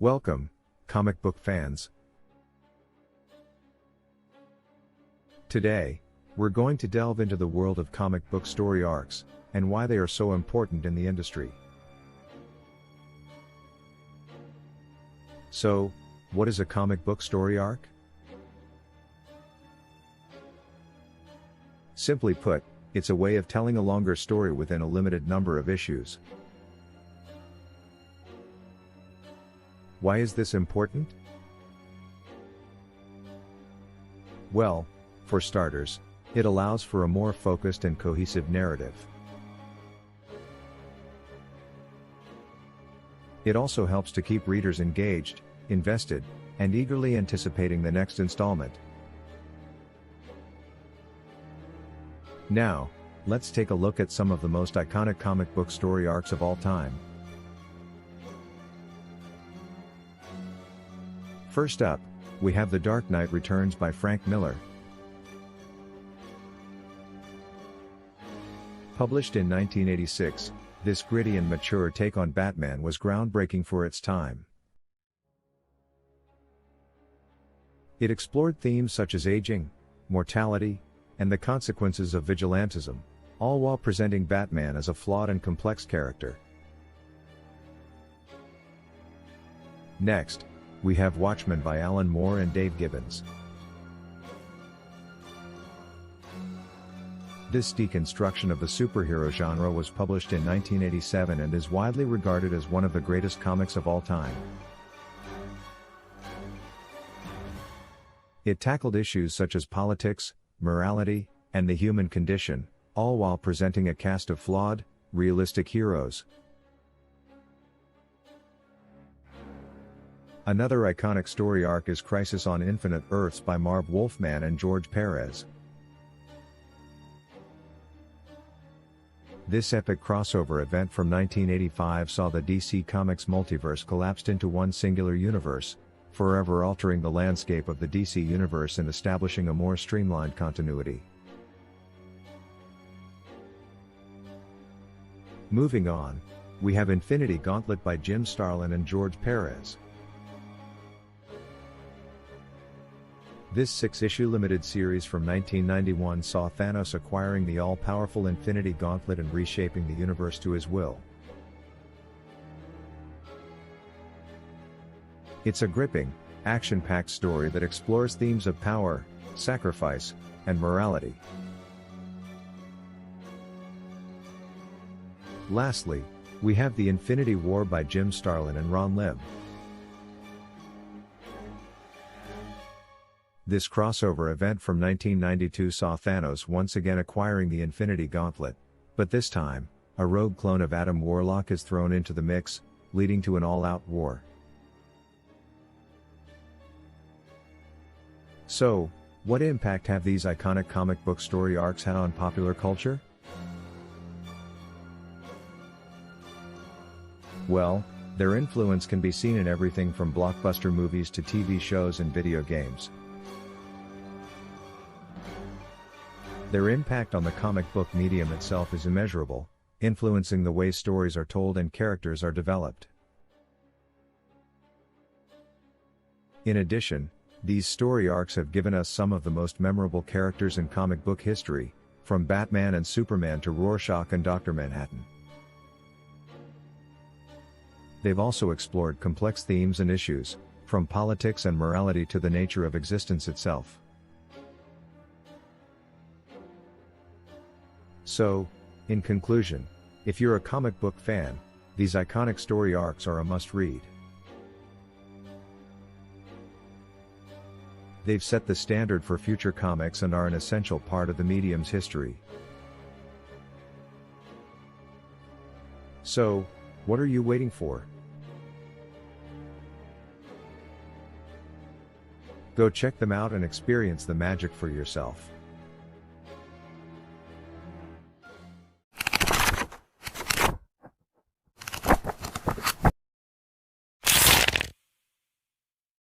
Welcome, comic book fans. Today, we're going to delve into the world of comic book story arcs, and why they are so important in the industry. So, what is a comic book story arc? Simply put, it's a way of telling a longer story within a limited number of issues. Why is this important? Well, for starters, it allows for a more focused and cohesive narrative. It also helps to keep readers engaged, invested, and eagerly anticipating the next installment. Now, let's take a look at some of the most iconic comic book story arcs of all time. First up, we have The Dark Knight Returns by Frank Miller. Published in 1986, this gritty and mature take on Batman was groundbreaking for its time. It explored themes such as aging, mortality, and the consequences of vigilantism, all while presenting Batman as a flawed and complex character. Next, we have Watchmen by Alan Moore and Dave Gibbons. This deconstruction of the superhero genre was published in 1987 and is widely regarded as one of the greatest comics of all time. It tackled issues such as politics, morality, and the human condition, all while presenting a cast of flawed, realistic heroes. Another iconic story arc is Crisis on Infinite Earths by Marv Wolfman and George Perez. This epic crossover event from 1985 saw the DC Comics multiverse collapsed into one singular universe, forever altering the landscape of the DC universe and establishing a more streamlined continuity. Moving on, we have Infinity Gauntlet by Jim Starlin and George Perez. This 6-issue limited series from 1991 saw Thanos acquiring the all-powerful Infinity Gauntlet and reshaping the universe to his will. It's a gripping, action-packed story that explores themes of power, sacrifice, and morality. Lastly, we have The Infinity War by Jim Starlin and Ron Lim. This crossover event from 1992 saw Thanos once again acquiring the Infinity Gauntlet, but this time, a rogue clone of Adam Warlock is thrown into the mix, leading to an all-out war. So, what impact have these iconic comic book story arcs had on popular culture? Well, their influence can be seen in everything from blockbuster movies to TV shows and video games. Their impact on the comic book medium itself is immeasurable, influencing the way stories are told and characters are developed. In addition, these story arcs have given us some of the most memorable characters in comic book history, from Batman and Superman to Rorschach and Dr. Manhattan. They've also explored complex themes and issues, from politics and morality to the nature of existence itself. So, in conclusion, if you're a comic book fan, these iconic story arcs are a must-read. They've set the standard for future comics and are an essential part of the medium's history. So, what are you waiting for? Go check them out and experience the magic for yourself.